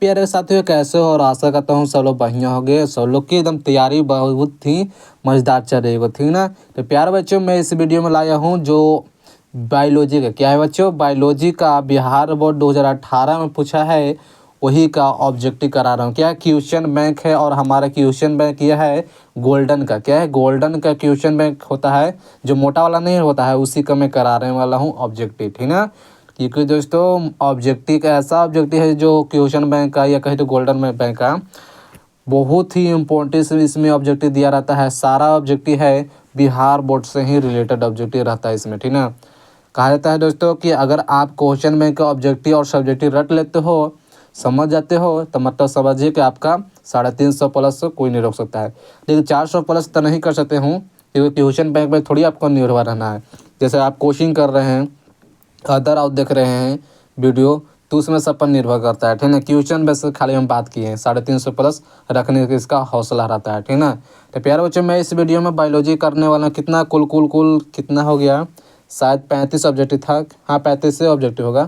प्यारे साथियों, कैसे हो? और आशा करता हूँ सब लोग बढ़िया हो गए। सब लोग की एकदम तैयारी बहुत ही मज़ेदार चल रही होगी, ठीक ना। तो प्यारे बच्चों, मैं इस वीडियो में लाया हूँ जो बायोलॉजी का क्या है बच्चों, बायोलॉजी का बिहार बोर्ड 2018 में पूछा है, वही का ऑब्जेक्टिव करा रहा हूँ। क्या क्वेश्चन बैंक है, और हमारा क्वेश्चन बैंक यह है गोल्डन का। क्या है? गोल्डन का क्वेश्चन बैंक होता है, जो मोटा वाला नहीं होता है, उसी का मैं कराने वाला हूँ ऑब्जेक्टिव, ठीक ना। क्योंकि दोस्तों ऑब्जेक्टिव का ऐसा ऑब्जेक्टिव है जो क्वेश्चन बैंक का या कहे तो गोल्डन में बैंक का बहुत ही इम्पोर्टेंस इसमें ऑब्जेक्टिव दिया रहता है। सारा ऑब्जेक्टिव है बिहार बोर्ड से ही रिलेटेड ऑब्जेक्टिव रहता है इसमें, ठीक ना। कहा जाता है दोस्तों कि अगर आप क्वेश्चन बैंक का ऑब्जेक्टिव और सब्जेक्टिव रट लेते हो, समझ जाते हो, तो मतलब समझिए कि आपका 350 प्लस कोई नहीं रोक सकता है। लेकिन 400 प्लस तो नहीं कर सकते हूँ, क्योंकि ट्यूशन बैंक में थोड़ी आपको निर्भर रहना है। जैसे आप कोचिंग कर रहे हैं, अदर आप देख रहे हैं वीडियो, तो उसमें सब पर निर्भर करता है, ठीक ना। क्वेश्चन बेस खाली हम बात किए हैं, 350 प्लस रखने का इसका हौसला रहता है, ठीक ना। तो प्यारे बच्चों, मैं इस वीडियो में बायोलॉजी करने वाला हूँ। कितना कुल कितना हो गया? शायद 35 ऑब्जेक्टिव था। हाँ, 35 से ऑब्जेक्टिव होगा।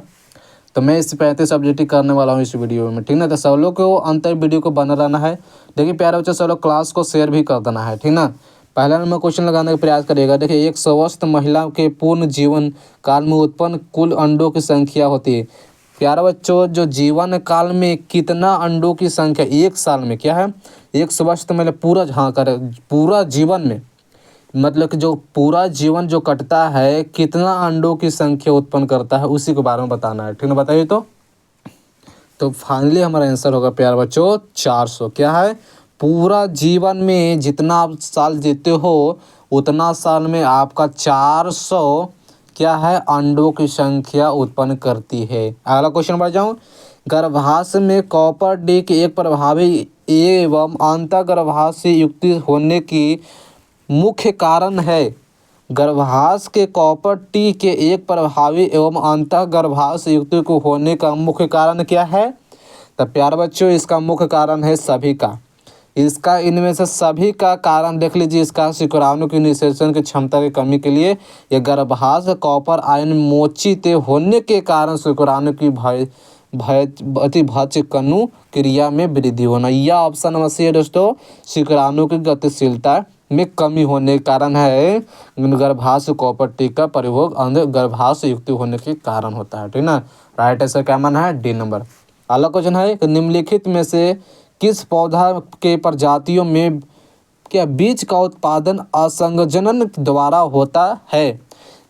तो मैं इस 35 ऑब्जेक्टिव करने वाला हूँ इस वीडियो में, ठीक ना। तो सब लोग को अंत तक वीडियो को बना रहना है। देखिए प्यारे बच्चों, सब लोग क्लास को शेयर भी कर देना है, ठीक ना। पहला नंबर क्वेश्चन लगाने का प्रयास करिएगा। देखिए, एक स्वस्थ महिला के पूर्ण जीवन काल में उत्पन्न कुल अंडों की संख्या होती है। प्यारे बच्चों, जो जीवन काल में कितना अंडों की संख्या एक साल में, क्या है? एक स्वस्थ महिला पूरा, हाँ कर, पूरा जीवन में, मतलब कि जो पूरा जीवन जो कटता है कितना अंडों की संख्या उत्पन्न करता है, उसी के बारे में बताना है, ठीक ना। बताइए तो फाइनली हमारा आंसर होगा प्यारे बच्चों 400। क्या है? पूरा जीवन में जितना आप साल जीते हो, उतना साल में आपका 400 क्या है, अंडों की संख्या उत्पन्न करती है। अगला क्वेश्चन बढ़ जाऊँ। गर्भाशय में कॉपर डी के एक प्रभावी एवं अंतःगर्भाशय से युक्त होने की मुख्य कारण है। गर्भाशय के कॉपर टी के एक प्रभावी एवं अंतःगर्भाशय युक्त को होने का मुख्य कारण क्या है? तो प्यारे बच्चों, इसका मुख्य कारण है सभी का। इसका इनमें से सभी का कारण देख लीजिए। इसका शुक्राणु की निषेचन की क्षमता की कमी के लिए, यह गर्भाशय कॉपर आयन मोचित होने के कारण शुक्राणु की भय कणु क्रिया में वृद्धि होना। यह ऑप्शन नंबर सी है दोस्तों, शुक्राणु की गतिशीलता में कमी होने के कारण है। गर्भाशय कॉपर टी का प्रयोग गर्भाशय युक्त होने के कारण होता है, ठीक ना। राइट आंसर क्या माना है? D number. अगला क्वेश्चन है कि निम्नलिखित में से किस पौधा के प्रजातियों में क्या बीज का उत्पादन असंजनन द्वारा होता है?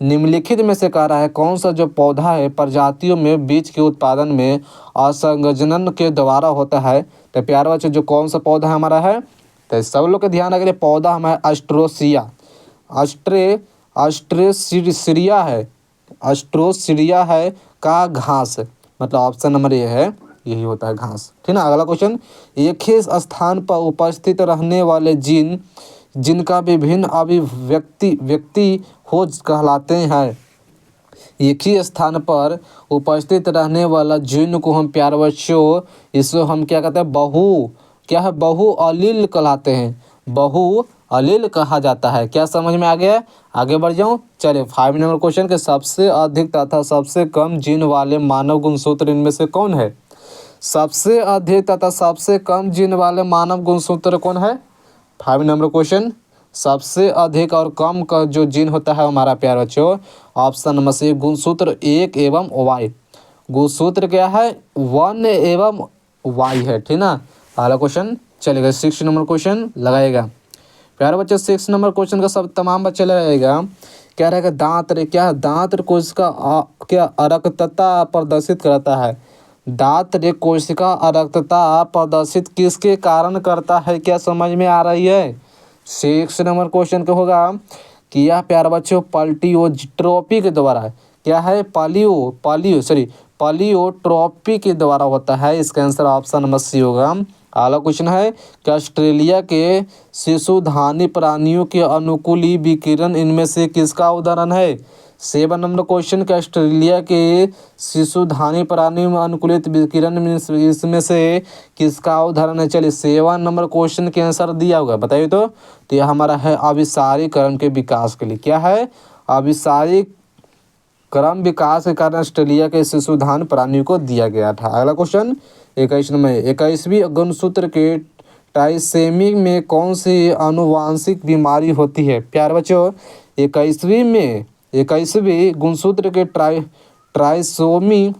निम्नलिखित में से कह रहा है कौन सा जो पौधा है प्रजातियों में बीज के उत्पादन में असंजनन के द्वारा होता है। तो प्यारे बच्चों, जो कौन सा पौधा हमारा है, तो सब लोग के ध्यान रखिए। पौधा हमारा अस्ट्रोसिया, अस्ट्रेसिरिया है, अस्ट्रोसिरिया है का घास, मतलब ऑप्शन नंबर ये है, यही होता है घास, ठीक ना। अगला क्वेश्चन, एक ही स्थान पर उपस्थित रहने वाले जीन जिनका विभिन्न व्यक्ति हो कहलाते हैं। एक ही स्थान पर उपस्थित रहने वाला जीन को हम प्यारे बच्चों, इसको हम क्या कहते हैं? बहु अलील कहलाते हैं। बहु अलील कहा जाता है। क्या समझ में आ गया? आगे बढ़ जाऊं। चलिए 5 नंबर क्वेश्चन के सबसे अधिक तथा सबसे कम जीन वाले मानव गुणसूत्र इनमें से कौन है? सबसे अधिक तथा सबसे कम जीन वाले मानव गुणसूत्र कौन है? 5 नंबर क्वेश्चन, सबसे अधिक और कम का जो जीन होता है हमारा प्यारे बच्चों, ऑप्शन नंबर सी गुणसूत्र 1 एवं वाई। गुणसूत्र क्या है? 1 एवं वाई है, ठीक ना। अगला क्वेश्चन चलेगा 6 नंबर क्वेश्चन लगाएगा प्यारे बच्चों। 6 नंबर क्वेश्चन का सब तमाम बच्चे लगाएगा। क्या रहेगा? दांत रे, क्या दांत कोशिका क्या अरक्तता प्रदर्शित करता है? दांत रे कोशिका अरक्तता प्रदर्शित किसके कारण करता है? क्या समझ में आ रही है? 6 नंबर क्वेश्चन का होगा कि यह प्यारे बच्चों पॉलियोट्रोपी के द्वारा है। क्या है? पॉलियोट्रोपी के द्वारा होता है। इसका आंसर ऑप्शन नंबर सी होगा। अगला क्वेश्चन है कि ऑस्ट्रेलिया के शिशुधानी प्राणियों के अनुकूली विकिरण इनमें से किसका उदाहरण है? 7 नंबर क्वेश्चन के ऑस्ट्रेलिया के शिशुधानी प्राणियों में अनुकूलित विकिरण इसमें से किसका उदाहरण है? चलिए 7 नंबर क्वेश्चन के आंसर दिया होगा, बताइए तो यह हमारा है अभिसारीकरण के विकास के लिए। क्या है? अभिसारीकरण विकास के कारण ऑस्ट्रेलिया के शिशुधान प्राणियों को दिया गया था। अगला क्वेश्चन, 21वीं गुणसूत्र के ट्राइसेमी में कौन सी आनुवांशिक बीमारी होती है? प्यारे बच्चों, 21वीं गुणसूत्र के ट्राइसोमी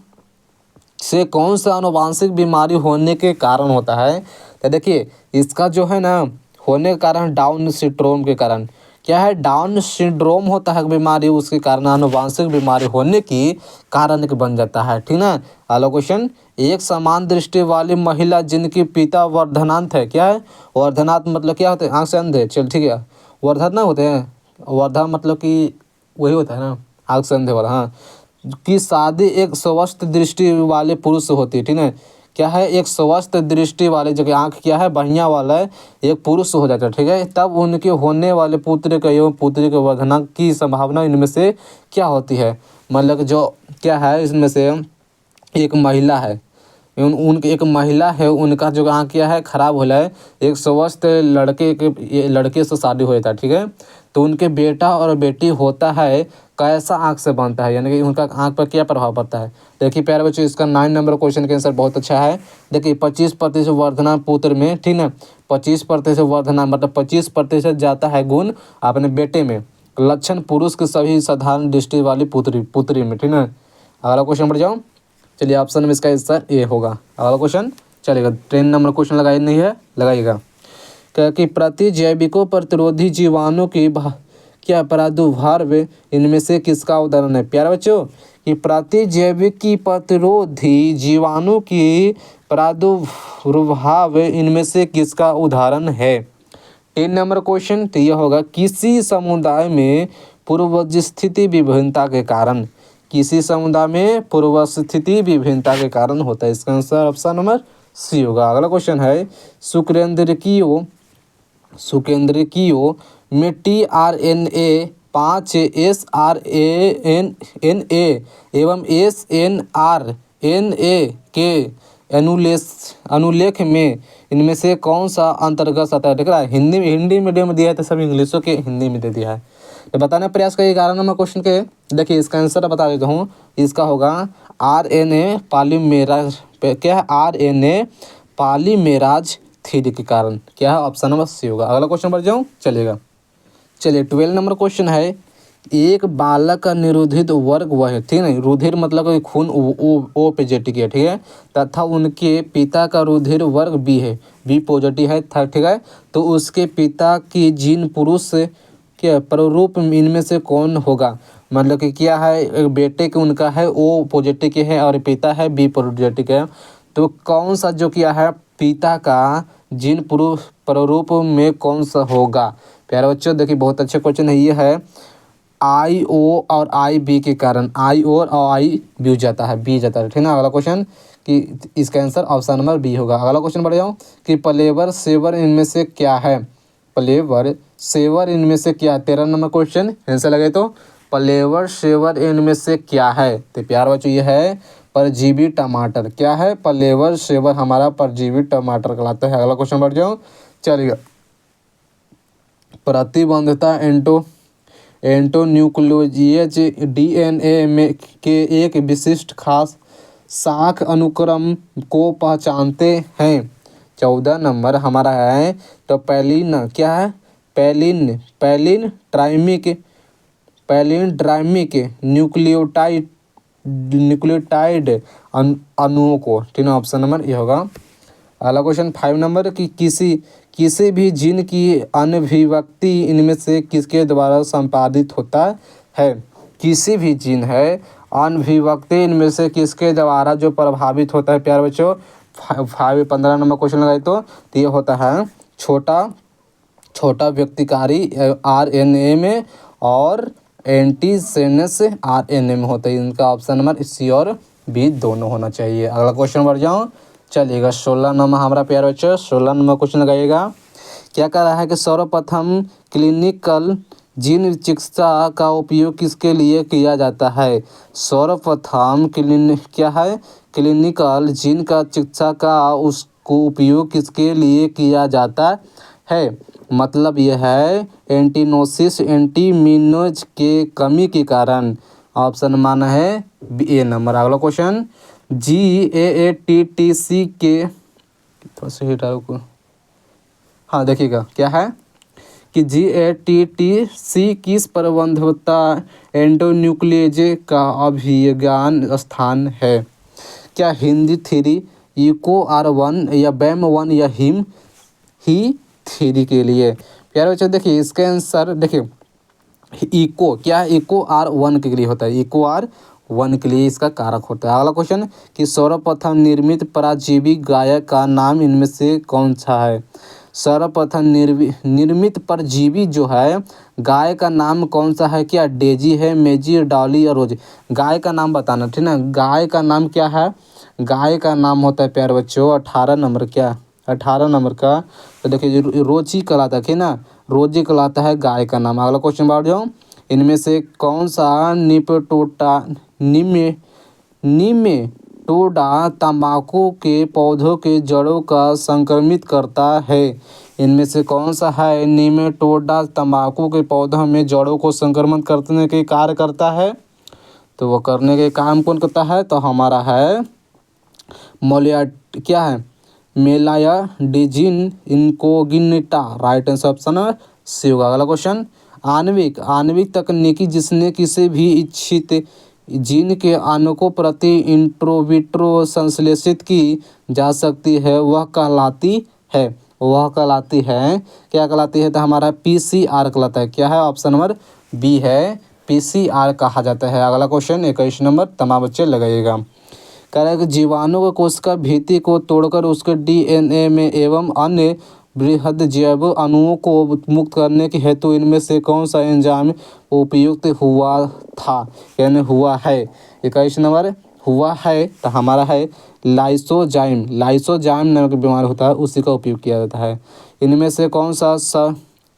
से कौन सा आनुवांशिक बीमारी होने के कारण होता है? तो देखिए, इसका जो है ना होने का कारण डाउन सिंड्रोम के कारण क्या है, डाउन सिंड्रोम होता है बीमारी, उसके कारण आनुवांशिक बीमारी होने की कारण एक बन जाता है। ठीक ना। अगला क्वेश्चन, एक समान दृष्टि वाली महिला जिनके पिता वर्धनांत है, क्या है वर्धनांत मतलब क्या होता है? आँख से अंधे, चल ठीक है, वर्धन ना होते हैं, वर्धा मतलब कि वही होता है ना, आँख से अंधे वाला, हाँ, की शादी एक स्वस्थ दृष्टि वाले पुरुष से होती है। ठीक है, क्या है, एक स्वस्थ दृष्टि वाले, जो कि आँख क्या है बढ़िया वाला है, एक पुरुष हो जाता है। ठीक है, तब उनके होने वाले पुत्र का एवं पुत्री के वर्धना की संभावना इनमें से क्या होती है? मतलब जो क्या है, इसमें से एक महिला है, उनके एक महिला है, उनका जो आँख क्या है खराब हो रहा है, एक स्वस्थ लड़के से शादी हो जाता है। ठीक है, तो उनके बेटा और बेटी होता है, कैसा आँख से बनता है, यानी कि उनका आँख पर क्या प्रभाव पड़ता है? देखिए प्यारे बच्चों, इसका 9 नंबर क्वेश्चन का आंसर बहुत अच्छा है। देखिए 25% वर्धना पुत्र में, ठीक ना, 25% वर्धना मतलब 25% जाता है गुण अपने बेटे में, लक्षण पुरुष के सभी साधारण दृष्टि वाली पुत्री में। ठीक ना। अगला क्वेश्चन बढ़ जाओ। चलिए, ऑप्शन में इसका आंसर ए होगा। अगला क्वेश्चन चलेगा, 10 नंबर क्वेश्चन लगाए नहीं है, लगाइएगा। क्या कि प्रतिजैविकों प्रतिरोधी जीवाणु की क्या प्रादुर्भाव इनमें से किसका उदाहरण है? प्यारे बच्चों, कि प्रतिजैविक की प्रतिरोधी जीवाणु की प्रादुर्भाव इनमें से किसका उदाहरण है? 10 नंबर क्वेश्चन तो यह होगा, किसी समुदाय में पूर्वस्थिति विभिन्नता के कारण, किसी समुदाय में पूर्वस्थिति विभिन्नता के कारण होता है। इसका आंसर ऑप्शन नंबर सी होगा। अगला क्वेश्चन है, शुक्रेंद्रकीयों में tRNA 5 sRNA एवं snRNA के अनुलेख में इनमें से कौन सा अंतर्गत आता है? देख रहा है, हिंदी मीडियम में दिया है तो सब इंग्लिशों के हिंदी में दे दिया है, तो बताने का प्रयास करिए 11 नंबर क्वेश्चन के। देखिए इसका आंसर बता देता हूँ, इसका होगा RNA पॉलीमेराज, क्या है, RNA पॉलीमेराज 3 के कारण, क्या है, ऑप्शन नंबर सी होगा। अगला क्वेश्चन बढ़ जाऊँ, चलेगा। चलिए 12 नंबर क्वेश्चन है, एक बालक का निरोधित वर्ग वह है, ठीक है, रुधिर मतलब खून ओ पॉजिटिव है, ठीक है, तथा उनके पिता का रुधिर वर्ग बी है, बी पॉजिटिव है, ठीक है, तो उसके पिता की जीन पुरुष क्या प्रारूप इनमें से कौन होगा? मतलब कि क्या है, एक बेटे के उनका है ओ पॉजिटिव के है और पिता है बी पॉजिटिव के है, तो कौन सा जो क्या है पिता का जीन प्रारूप में कौन सा होगा? प्यारे बच्चों देखिए बहुत अच्छा क्वेश्चन है, ये है IO और IB के कारण, IO और I बी जाता है, बी जाता है, ठीक है ना। अगला क्वेश्चन कि इसका आंसर ऑप्शन नंबर बी होगा। अगला क्वेश्चन बढ़ जाऊँ कि प्लेवर सेवर इनमें से क्या है? प्लेवर सेवर इनमें से क्या? 13 नंबर क्वेश्चन आंसर लगे तो प्लेवर सेवर इनमें से क्या है? तो प्यार बच्चों ये है परजीवी टमाटर, क्या है, प्लेवर सेवर हमारा परजीवी टमाटर कहलाता है। अगला क्वेश्चन बढ़ जाओ, चलिए। प्रतिबंधता एंटोन्यूक्लियोजेज DNA में के एक विशिष्ट खास शाख अनुक्रम को पहचानते हैं। 14 नंबर हमारा है तो पैलिन, क्या है, पैलिन ड्राइमिक न्यूक्लियोटाइड अणुओं को, ठीक है, ऑप्शन नंबर ये होगा। अगला क्वेश्चन 5 नंबर कि किसी भी जीन की अनभिव्यक्ति इनमें से किसके द्वारा संपादित होता है? किसी भी जीन है अनभिव्यक्ति इनमें से किसके द्वारा जो प्रभावित होता है? प्यारे बच्चों 15 नंबर क्वेश्चन लगाए तो ये होता है छोटा व्यक्तिकारी RNA में और एंटीसेनेस RNA में होता है। इनका ऑप्शन नंबर सी और बी दोनों होना चाहिए। अगला क्वेश्चन बढ़ जाऊँ, चलिएगा। 16 नंबर हमारा प्यारे बच्चों 16 नंबर क्वेश्चन लगाइएगा। क्या कह रहा है कि सर्वप्रथम क्लिनिकल जीन चिकित्सा का उपयोग किसके लिए किया जाता है? सर्वप्रथम क्या है, क्लिनिकल जीन का चिकित्सा का उसको उपयोग किसके लिए किया जाता है? मतलब यह है एंटीनोसिस एंटीमिनोज के कमी के कारण, ऑप्शन माना है ए नंबर। अगला क्वेश्चन GAATTC के थोड़ा सा हिट को, हाँ देखिएगा क्या है कि GATTC किस प्रबंधवता एंडोन्यूक्लियेज का अभिज्ञान स्थान है? क्या हिंदी थ्री, इको R1 या बैम 1 या ही थ्री के लिए? प्यारे बच्चों देखिए इसका आंसर देखिए इको, क्या है इको R1 के लिए होता है, इको R1 के लिए इसका कारक होता है। अगला क्वेश्चन कि सर्वप्रथम निर्मित पराजीवी गाय का नाम इनमें से कौन सा है? सर्वप्रथम निर्मित परजीवी जो है गाय का नाम कौन सा है? क्या डेजी है, मेजी, डॉली या रोज? गाय का नाम बताना, ठीक ना। गाय का नाम क्या है? गाय का नाम होता है प्यारे बच्चों 18 नंबर, क्या 18 नंबर का, तो देखिए रोजी कहलाता है ना, रोजी कहलाता है गाय का नाम। अगला क्वेश्चन बढ़ जाओ, इनमें से कौन सा निमेटोडा तंबाकू के पौधों के जड़ों का संक्रमित करता है? इनमें से कौन सा है निमेटोडा तंबाकू के पौधों में जड़ों को संक्रमित करने के कार्य करता है? तो वो करने के काम कौन करता है? तो हमारा है मोलिया, क्या है मेलाया डिजिन इनकोगिनिटा, राइट आंसर ऑप्शन है सी होगा। अगला क्वेश्चन आणविक तकनीकी जिसने किसी भी इच्छित जीन के अणु प्रति इंट्रोविट्रो संश्लेषित की जा सकती है वह कहलाती है, क्या कहलाती है? तो हमारा PCR कहलाता है। क्या है? ऑप्शन नंबर बी है, PCR कहा जाता है। अगला क्वेश्चन 21 नंबर तमाम बच्चे लगाइएगा। कह रहा है कि जीवाणु को कोशिका भित्ति को तोड़कर उसके DNA में एवं अन्य बृहद जैव अणुओं को मुक्त करने के हेतु इनमें से कौन सा एंजाइम उपयुक्त हुआ था, यानी हुआ है? 21 नंबर हुआ है तो हमारा है लाइसोजाइम नामक बीमारी होता है उसी का उपयोग किया जाता है। इनमें से कौन सा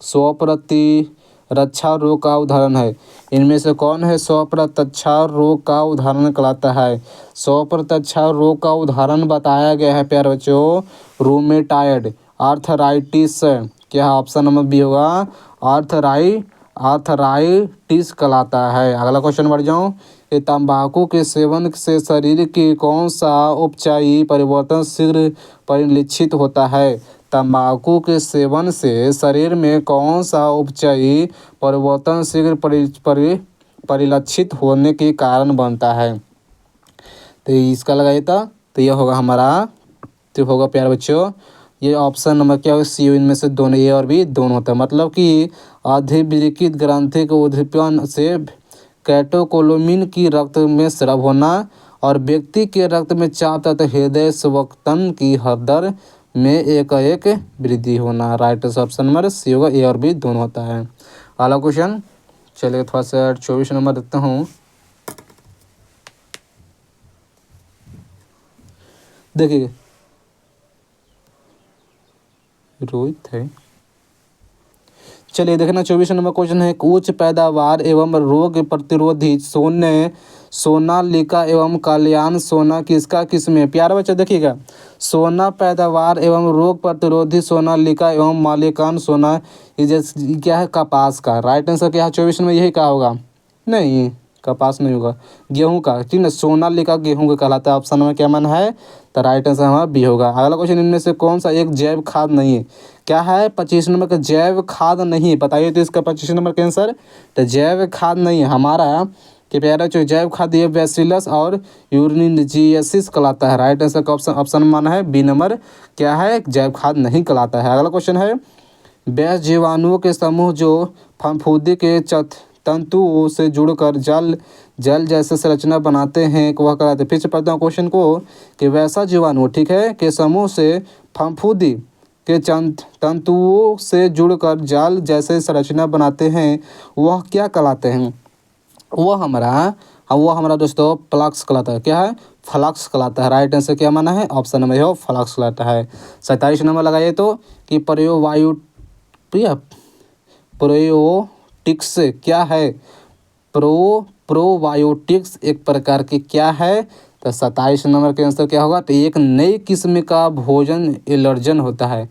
स्वप्रतिरक्षा रोग का उदाहरण है? इनमें से कौन है स्वप्रतिरक्षा रोग का उदाहरण कहलाता है? स्वप्रतिरक्षा रोग का उदाहरण बताया गया है प्यारे बच्चों रूमेटाइड आर्थराइटिस, क्या ऑप्शन नंबर बी होगा आर्थराइटिस कहलाता है। अगला क्वेश्चन बढ़ जाऊँ कि तंबाकू के सेवन से शरीर की कौन सा उपचायी परिवर्तन शीघ्र परिलक्षित होता है? तंबाकू के सेवन से शरीर में कौन सा उपचायी परिवर्तन शीघ्र परिलक्षित होने के कारण बनता है? तो इसका लगाइए तो यह होगा हमारा, तो होगा प्यारे बच्चों ये ऑप्शन नंबर क्या होगा सी, इनमें से दोनों ए और बी दोनों होता है। मतलब कि अधिविकृत ग्रंथि के उद्दीपन से कैटेकोलोमिन की रक्त में स्राव होना और व्यक्ति के रक्त में चाप तथा हृदय स्पंदन की दर में एक वृद्धि होना, राइट ऑप्शन नंबर सी होगा, ए और बी दोनों होता है। अगला क्वेश्चन चलिए थोड़ा सा 24 नंबर देखता हूँ। देखिए रोहित है, चलिए देखना 24 नंबर क्वेश्चन है उच्च पैदावार एवं रोग प्रतिरोधी सोनालिका एवं कल्याण सोना किसका किस्म है? प्यारा बच्चा देखिएगा सोना पैदावार एवं रोग प्रतिरोधी सोनालिका एवं मालिकान सोना ये जैसे क्या है कपास का, राइट आंसर क्या है 24 में यही कहा होगा? नहीं कपास नहीं होगा, गेहूं का, ठीक है सोनालिका गेहूं का कहलाता है। ऑप्शन में क्या मन है? तो राइट आंसर हमारा बी होगा। अगला क्वेश्चन इनमें से कौन सा एक जैव खाद नहीं है? क्या है 25 नंबर का जैव खाद नहीं, बताइए तो इसका 25 नंबर का आंसर। तो जैव खाद नहीं हमारा कि प्यारा जो जैव खाद ये बैसिलस और यूरिनजियसिस कहलाता है, राइट आंसर का ऑप्शन माना है बी नंबर, क्या है जैव खाद नहीं कहलाता है। अगला क्वेश्चन है बैस जीवाणुओं के समूह जो फफूंदी के तंतुओं से जुड़कर जल जैसे संरचना बनाते हैं वह कहलाते हैं। फिर से पढ़ता हूँ क्वेश्चन को कि वैसा जीवाणु ठीक है के समूह से फफूंदी के तंतुओं से जुड़कर जाल जैसे संरचना बनाते हैं वह क्या कहलाते हैं? वो हमारा दोस्तों फ्लक्स कहलाता है। क्या है? फ्लक्स कहलाता है। राइट आंसर क्या माना है? ऑप्शन नंबर हो फ्लक्स कहलाता है। 27 नंबर लगाइए तो कि प्रोबायोटिक्स क्या है? प्रोबायोटिक्स एक प्रकार के क्या है? तो 27 नंबर के आंसर क्या होगा? तो एक नई किस्म का भोजन एलर्जन होता है।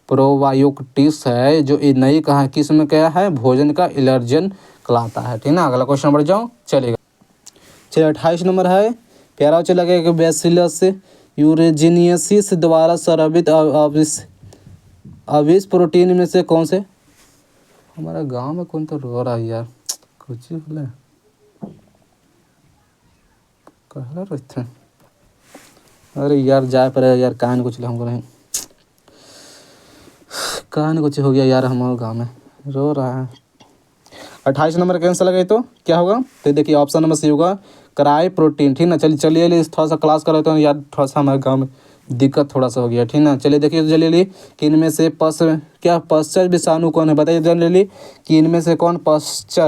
प्रोबायोटिक्स है जो नई कहाँ किस्म का है भोजन का एलर्जन कहलाता है, ठीक ना। अगला क्वेश्चन बढ़ जाओ चलेगा। चलिए 28 नंबर है प्यारा बच्चों लगेगा बैसिलस यूरेजिनियसिस द्वारा स्रावित अविष प्रोटीन में से कौन से। हमारा गांव में कौन तो रो रहा है यार, कुछ ही बोले कहला रहते। अरे यार जाए पर यार, कहाँ न कुछ हमको नहीं, कहाँ न कुछ हो गया यार, हमारे गाँव में रो रहा है। 28 नंबर का आंसर लगे तो क्या होगा, तो देखिए ऑप्शन नंबर सी होगा कराई प्रोटीन। ठीक ना, चलिए थोड़ा सा क्लास कर लेते हैं यार, थोड़ा सा हमारे गाँव में दिक्कत थोड़ा सा हो गया। ठीक ना, चलिए देखिए तो जल्दी कि इनमें से पश्चर विषाणु कौन है, बताइए जल्दी कि इनमें से कौन पश्च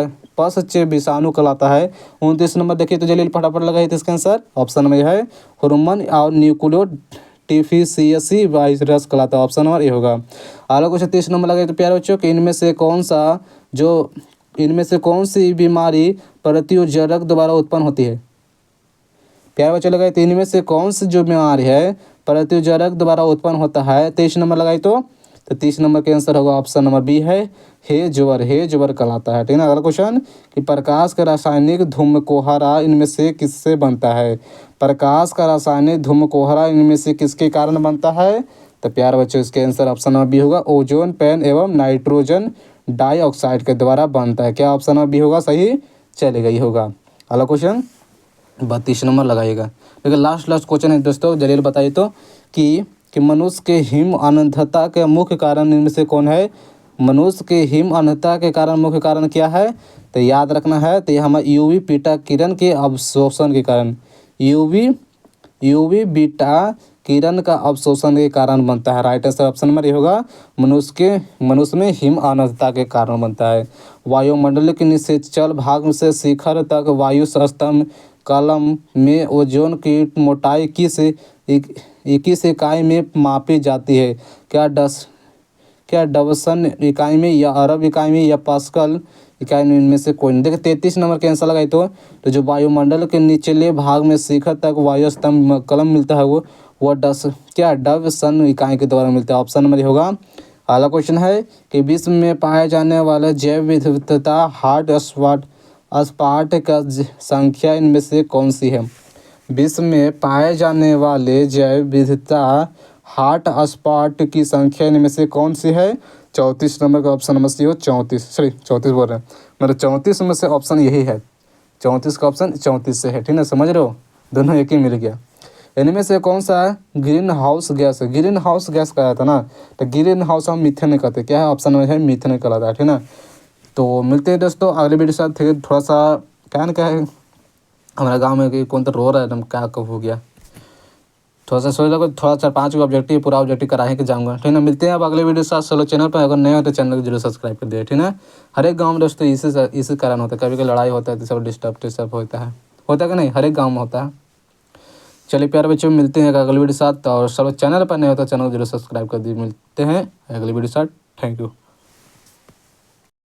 विषाणु कहलाता है। 29 नंबर देखिए तो जल्दी फटाफट लगाइए तो इसका आंसर ऑप्शन में है हुरमन और न्यूक्लियोटिफिशियसी वायरस कहलाता है, ऑप्शन नंबर ए होगा। आगे क्वेश्चन 30 नंबर लगाइए तो प्यारे बच्चों कि इनमें से कौन सी बीमारी प्रतियोजक द्वारा उत्पन्न होती है। प्यारे बच्चों लगाए तो इनमें से कौन सी जो बीमारी है प्रतियोजक द्वारा उत्पन्न होता है। 23 नंबर लगाई तो 30 नंबर का आंसर होगा ऑप्शन नंबर बी है हे ज्वर कहलाता है। ठीक है, अगला क्वेश्चन कि प्रकाश का रासायनिक धूमकोहरा इनमें से किससे बनता है। प्रकाश का रासायनिक धूमकोहरा इनमें से किसके कारण बनता है, तो प्यारे बच्चों इसके आंसर ऑप्शन नंबर बी होगा ओजोन पैन एवं नाइट्रोजन डाइऑक्साइड के द्वारा बनता है। क्या ऑप्शन नंबर बी होगा, सही चलेगा ही होगा। अगला क्वेश्चन 32 नंबर लगाइएगा। देखिए लास्ट क्वेश्चन है दोस्तों, जल्दी बताइए तो कि मनुष्य के हिम अनंतता के मुख्य कारण इनमें से कौन है। मनुष्य के हिम अनंतता के कारण मुख्य कारण क्या है, तो याद रखना है तो ये हमारे यूवी बीटा किरण के अवशोषण के कारण, यूवी बीटा किरण का अवशोषण के कारण बनता है। राइट आंसर ऑप्शन नंबर ये होगा मनुष्य में हिम अनंतता के कारण बनता है। वायुमंडल के निचले भाग से शिखर तक वायु स्तंभ कॉलम में ओजोन की मोटाई किस इकाई में मापी जाती है। क्या डबसन इकाई में या अरब इकाई में या पास्कल इकाई में, इनमें से कोई नहीं। देखिए 33 नंबर के आंसर लगाए तो जो वायुमंडल के निचले भाग में शिखर तक वायु स्तंभ कलम मिलता है वो डबसन इकाई के द्वारा मिलता है, ऑप्शन नंबर होगा। अगला क्वेश्चन है कि विश्व में पाए जाने वाले जैव विविधता हॉटस्पॉट का संख्या इनमें से कौन सी है। विश्व में पाए जाने वाले जैव विविधता हॉटस्पॉट की संख्या इनमें से कौन सी है। 34 नंबर का ऑप्शन नंबर सी हो 34 बोल रहे हैं, मतलब 34 में से ऑप्शन यही है, 34 का ऑप्शन 34 से है। ठीक है, समझ रहे हो, दोनों एक ही मिल गया। इनमें से कौन सा ग्रीन हाउस गैस है, ग्रीन हाउस गैस कहा था ना, तो ग्रीन हाउस हम मीथेन कहते हैं। क्या है ऑप्शन में है मीथेन कहलाता है। ठीक है ना, तो मिलते हैं दोस्तों अगले वीडियो साथ। थोड़ा सा क्या है हमारे गांव में कि कौन तो रो रहा है एकदम, क्या कब हो गया, थोड़ा सा सोच लो, थोड़ा 4-5 ऑब्जेक्टिव पूरा ऑब्जेक्टिव करा के जाऊँगा। ठीक है, मिलते हैं अब अगले वीडियो साथ। चलो चैनल पर अगर नए हो तो चैनल को जरूर सब्सक्राइब कर दिए। ठीक है, हर एक गाँव में दोस्तों इसी कारण होता है, कभी लड़ाई होता है तो सब डिस्टर्ब होता है कि नहीं, हर एक गाँव में होता है। चलिए प्यारे बच्चों मिलते हैं अगले वीडियो साथ, और सब चैनल पर नहीं होता चैनल को जरूर सब्सक्राइब कर दिए। मिलते हैं अगले वीडियो साथ, थैंक यू।